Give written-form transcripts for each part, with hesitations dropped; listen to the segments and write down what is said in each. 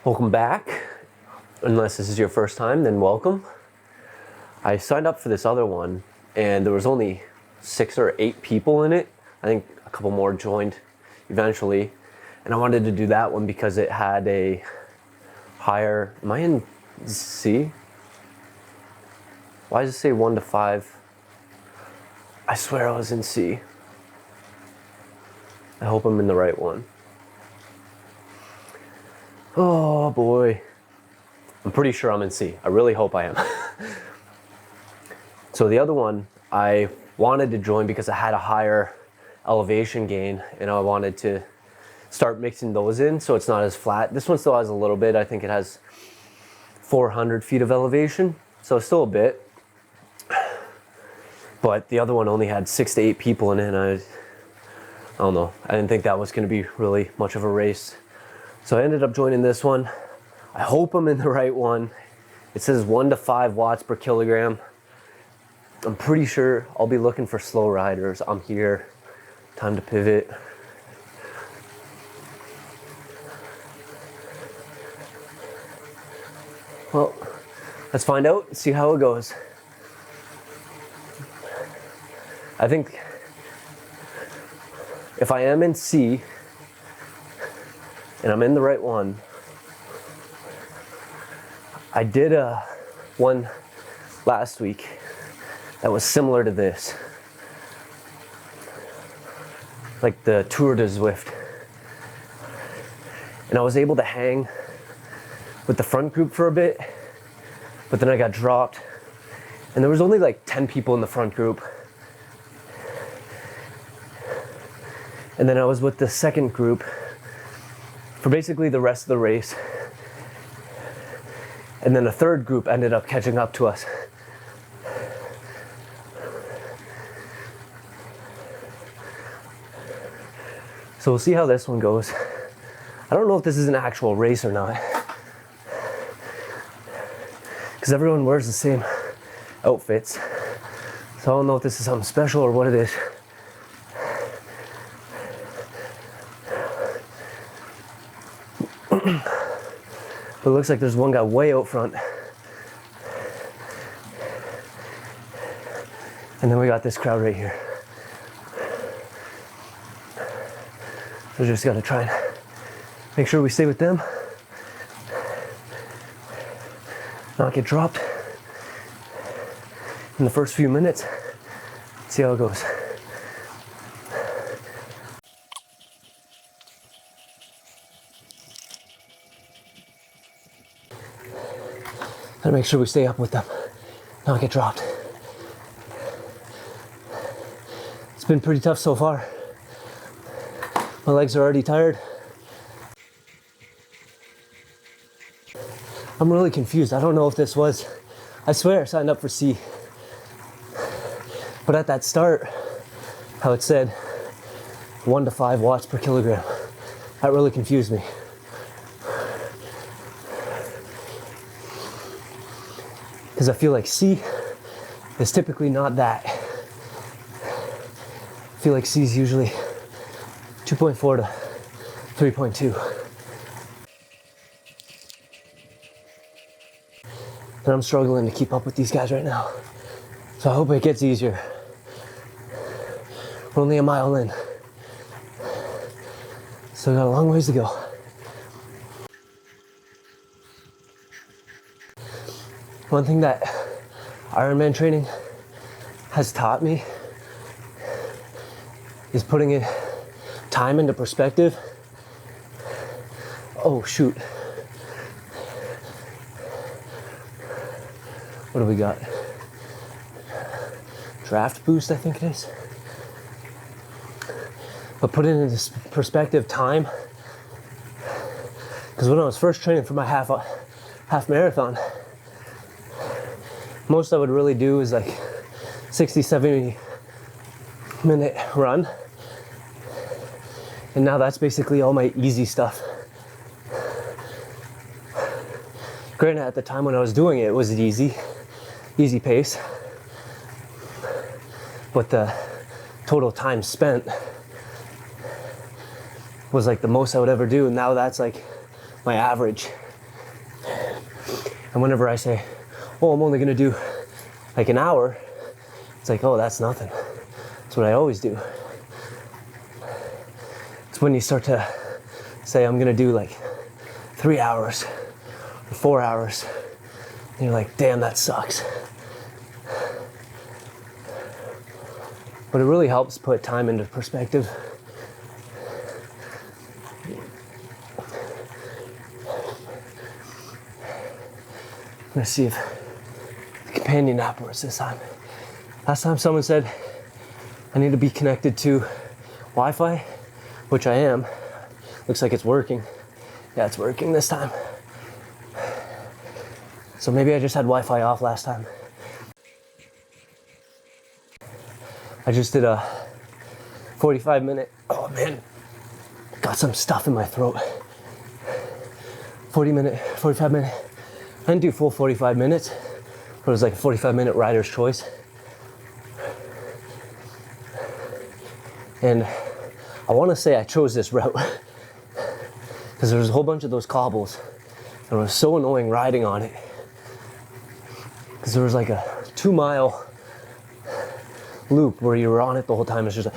Welcome back. Unless this is your first time, then welcome. I signed up for this other one and there was only 6 or 8 people in it. I think a couple more joined eventually. And I wanted to do that one because it had a higher, am I in C? Why does it say 1 to 5? I swear I was in C. I hope I'm in the right one. Oh boy. I'm pretty sure I'm in C. I really hope I am. So the other one, I wanted to join because I had a higher elevation gain and I wanted to start mixing those in so it's not as flat. This one still has a little bit. I think it has 400 feet of elevation, so still a bit. But the other one only had 6 to 8 people in it and I don't know. I didn't think that was going to be really much of a race. So I ended up joining this one. I hope I'm in the right one. It says 1 to 5 watts per kilogram. I'm pretty sure I'll be looking for slow riders. I'm here. Time to pivot. Well, let's find out and see how it goes. I think if I am in C and I'm in the right one, I did one last week that was similar to this, like the Tour de Zwift, and I was able to hang with the front group for a bit, but then I got dropped and there was only like 10 people in the front group, and then I was with the second group for basically the rest of the race. And then a third group ended up catching up to us. So we'll see how this one goes. I don't know if this is an actual race or not, because everyone wears the same outfits. So I don't know if this is something special or what it is. But it looks like there's one guy way out front. And then we got this crowd right here. So just gotta try and make sure we stay with them. Not get dropped in the first few minutes. See how it goes. Gotta make sure we stay up with them, not get dropped. It's been pretty tough so far. My legs are already tired. I'm really confused. I don't know if this was, I swear I signed up for C. But at that start, how it said 1 to 5 watts per kilogram, that really confused me. Because I feel like C is typically not that. I feel like C is usually 2.4 to 3.2. And I'm struggling to keep up with these guys right now. So I hope it gets easier. We're only a mile in. Still got a long ways to go. One thing that Ironman training has taught me is putting in time into perspective. Oh shoot. What do we got? Draft boost, I think it is. But put it into perspective time. Because when I was first training for my half marathon, most I would really do is like 60, 70 minute run. And now that's basically all my easy stuff. Granted, at the time when I was doing it, it was easy pace. But the total time spent was like the most I would ever do. And now that's like my average And whenever I say, oh, I'm only gonna do like an hour, it's like, oh, that's nothing. That's what I always do. It's when you start to say, I'm gonna do like 3 hours or 4 hours, and you're like, damn, that sucks. But it really helps put time into perspective. I'm gonna see if the companion app works this time. Last time someone said I need to be connected to Wi-Fi, which I am. Looks like it's working. Yeah, it's working this time. So maybe I just had Wi-Fi off last time. I just did a 45-minute, oh man, got some stuff in my throat. 45 minute. I didn't do full 45 minutes, but it was like a 45-minute rider's choice. And I want to say I chose this route because there was a whole bunch of those cobbles and it was so annoying riding on it because there was like a 2-mile loop where you were on it the whole time. It's just like,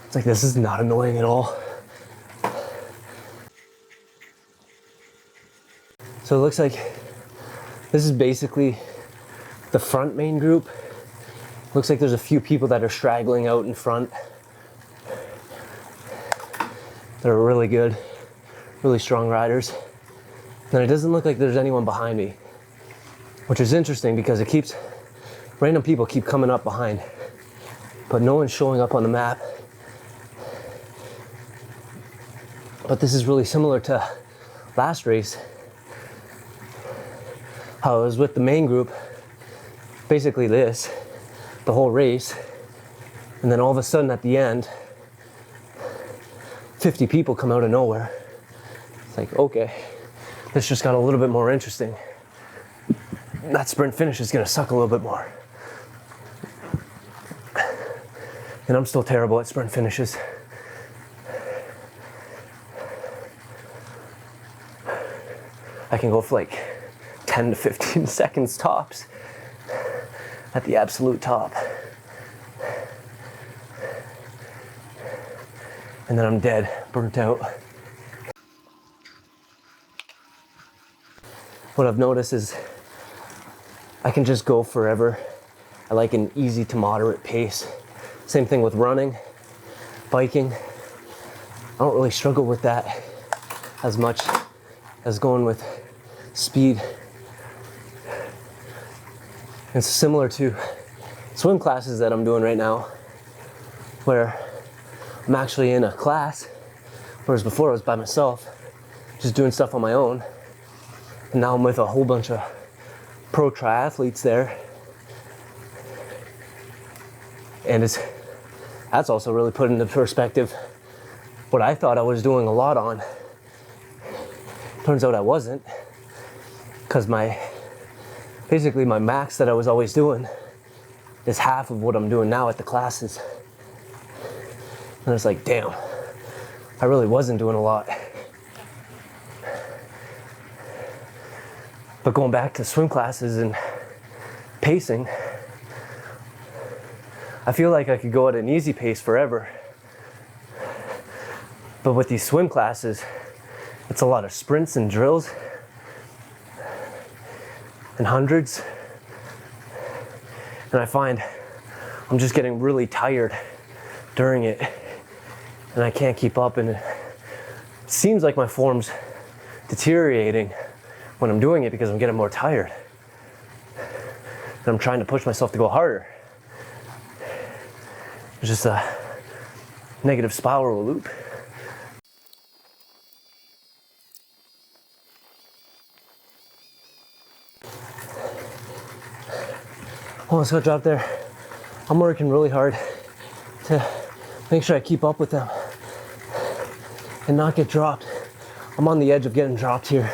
it's like, this is not annoying at all. So it looks like this is basically the front main group. Looks like there's a few people that are straggling out in front. They're really good, really strong riders. And it doesn't look like there's anyone behind me, which is interesting because it keeps, random people keep coming up behind, but no one's showing up on the map. But this is really similar to last race, how I was with the main group, basically this, the whole race, and then all of a sudden at the end, 50 people come out of nowhere. It's like, okay, this just got a little bit more interesting. That sprint finish is gonna suck a little bit more. And I'm still terrible at sprint finishes. I can go for like 10 to 15 seconds tops at the absolute top. And then I'm dead, burnt out. What I've noticed is I can just go forever. I like an easy to moderate pace. Same thing with running, biking. I don't really struggle with that as much as going with speed. It's similar to swim classes that I'm doing right now, where I'm actually in a class, whereas before I was by myself, just doing stuff on my own. And now I'm with a whole bunch of pro triathletes there. And that's also really put into perspective what I thought I was doing a lot on. Turns out I wasn't, because basically my max that I was always doing is half of what I'm doing now at the classes. And it's like, damn, I really wasn't doing a lot. But going back to swim classes and pacing, I feel like I could go at an easy pace forever. But with these swim classes, it's a lot of sprints and drills and hundreds. And I find I'm just getting really tired during it and I can't keep up, and it seems like my form's deteriorating when I'm doing it because I'm getting more tired. And I'm trying to push myself to go harder. It's just a negative spiral loop. Oh, let's go drop there. I'm working really hard to make sure I keep up with them and not get dropped. I'm on the edge of getting dropped here.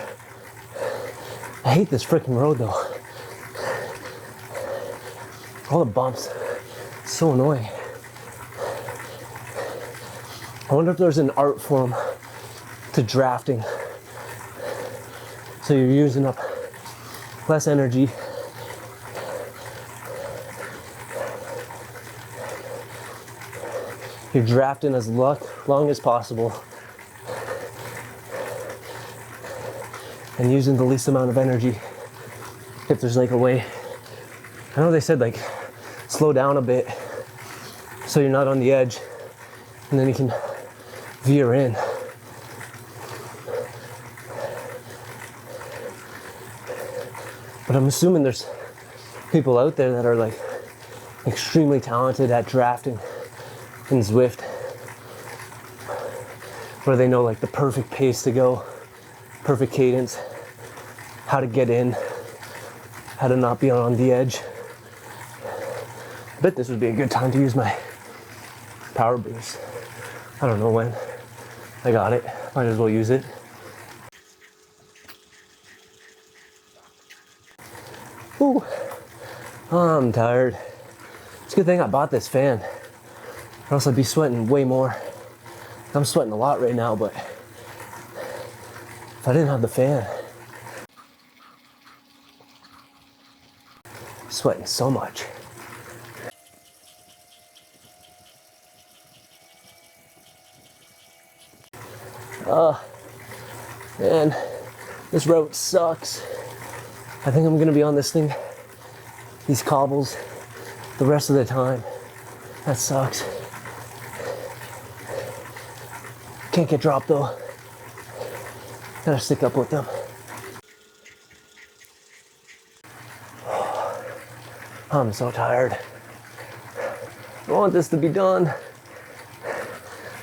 I hate this freaking road though. All the bumps, it's so annoying. I wonder if there's an art form to drafting So you're using up less energy. You're drafting as long as possible and using the least amount of energy if there's like a way. I know they said like slow down a bit so you're not on the edge and then you can veer in. But I'm assuming there's people out there that are like extremely talented at drafting in Zwift, where they know like the perfect pace to go, perfect cadence, how to get in, how to not be on the edge. I bet this would be a good time to use my power boost. I don't know when. I got it. Might as well use it. Ooh, I'm tired. It's a good thing I bought this fan, or else I'd be sweating way more. I'm sweating a lot right now, but if I didn't have the fan, I'm sweating so much. Man, this route sucks. I think I'm gonna be on this thing, these cobbles, the rest of the time. That sucks. Can't get dropped though. Gotta stick up with them. I'm so tired. I want this to be done.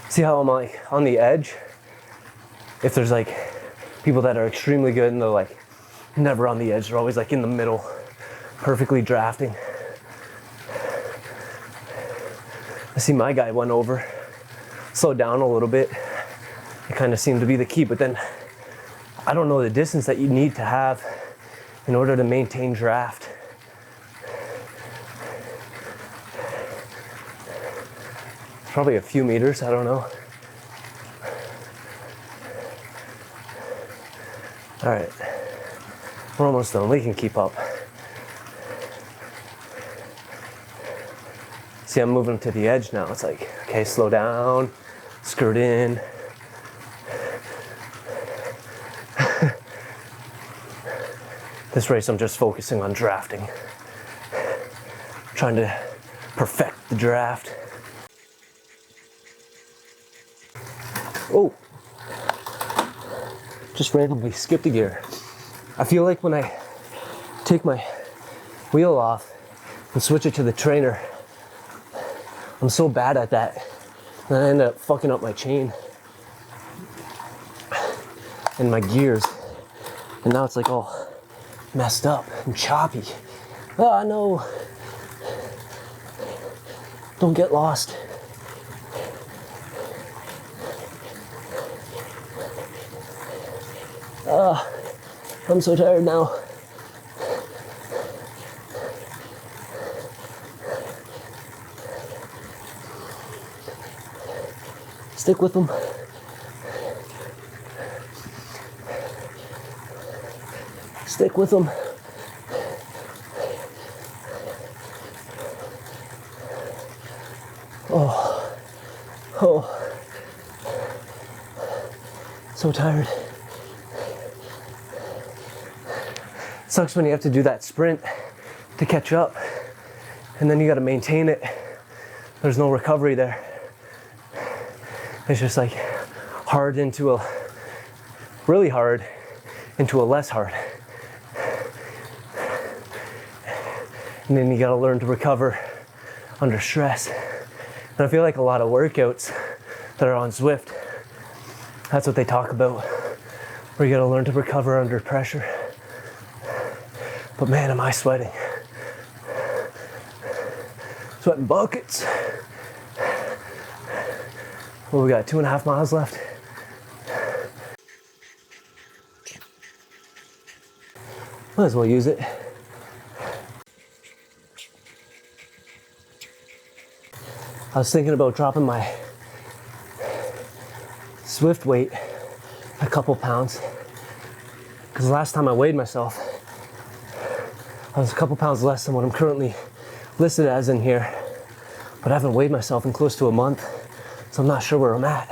See how I'm like on the edge? If there's like people that are extremely good and they're like never on the edge, they're always like in the middle, perfectly drafting. I see my guy went over, slowed down a little bit. It kind of seemed to be the key, but then I don't know the distance that you need to have in order to maintain draft. Probably a few meters, I don't know. All right, we're almost done, we can keep up. See, I'm moving to the edge now. It's like, okay, slow down, skirt in. This race, I'm just focusing on drafting. Trying to perfect the draft. Oh, just randomly skipped a gear. I feel like when I take my wheel off and switch it to the trainer, I'm so bad at that that I end up fucking up my chain and my gears. And now it's like all messed up and choppy. Oh no. Don't get lost. I'm so tired now. Stick with them. Stick with them. Oh, so tired. Sucks when you have to do that sprint to catch up, and then you got to maintain it. There's no recovery there. It's just like hard into a, really hard into a less hard. And then you got to learn to recover under stress. And I feel like a lot of workouts that are on Zwift, that's what they talk about, where you got to learn to recover under pressure. But man, am I sweating. Sweating buckets. Well, we got 2.5 miles left. Might as well use it. I was thinking about dropping my Zwift weight a couple pounds Because last time I weighed myself, I was a couple pounds less than what I'm currently listed as in here. But I haven't weighed myself in close to a month, so I'm not sure where I'm at.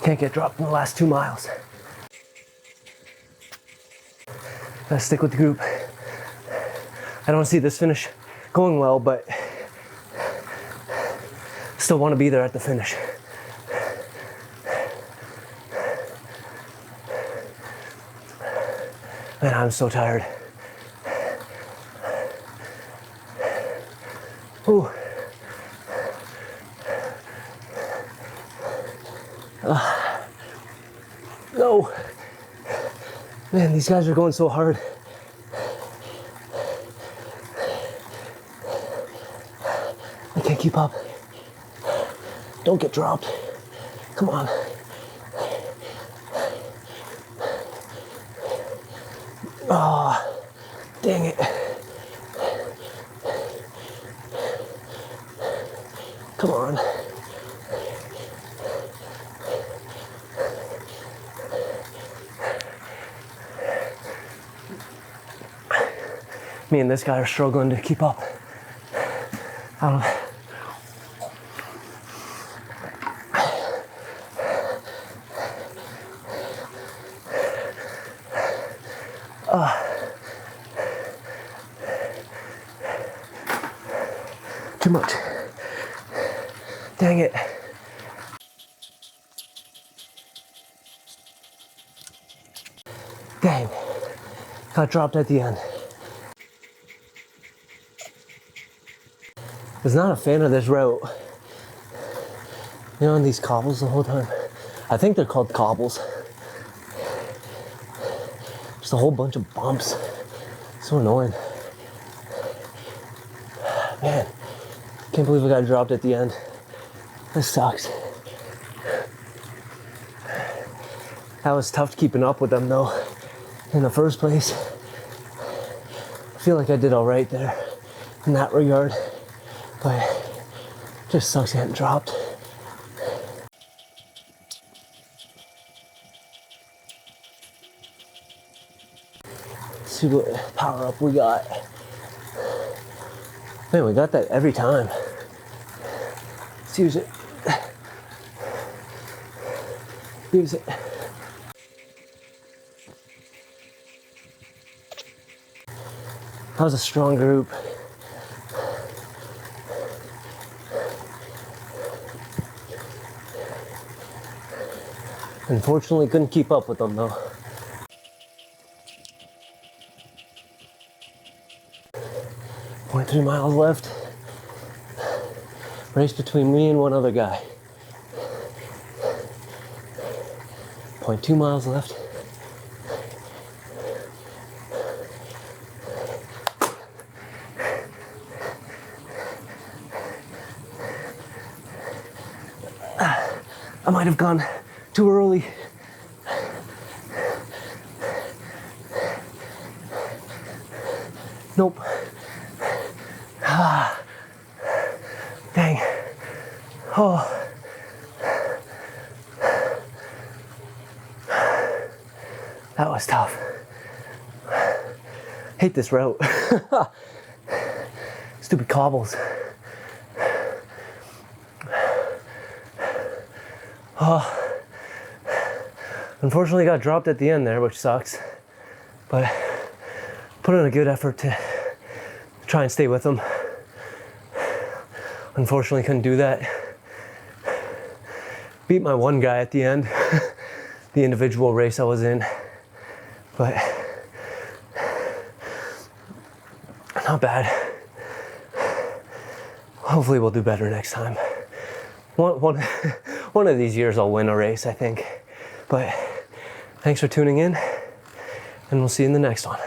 Can't get dropped in the last 2 miles. Gotta stick with the group. I don't see this finish going well, but still want to be there at the finish. Man, I'm so tired. Ooh. No. Man, these guys are going so hard. I can't keep up. Don't get dropped. Come on. Oh, dang it. Come on. Me and this guy are struggling to keep up. I don't know. Too much. Dang it. Dang. Got dropped at the end. Was not a fan of this route. You know, on these cobbles the whole time. I think they're called cobbles. Just a whole bunch of bumps. So annoying. Man, can't believe I got dropped at the end. This sucks. That was tough keeping up with them though, in the first place. I feel like I did all right there in that regard, but it just sucks getting dropped. Let's see what power up we got. Man, we got that every time. Let's use it. Use it. That was a strong group. Unfortunately, couldn't keep up with them though. .3 miles left. Race between me and one other guy. 0.2 miles left. I might have gone too early. Nope. Dang. Oh. That was tough. Hate this route. Stupid cobbles. Oh. Unfortunately got dropped at the end there, which sucks. But put in a good effort to try and stay with them. Unfortunately couldn't do that. Beat my one guy at the end, the individual race I was in. But not bad. Hopefully we'll do better next time. One of these years I'll win a race, I think. But thanks for tuning in, and we'll see you in the next one.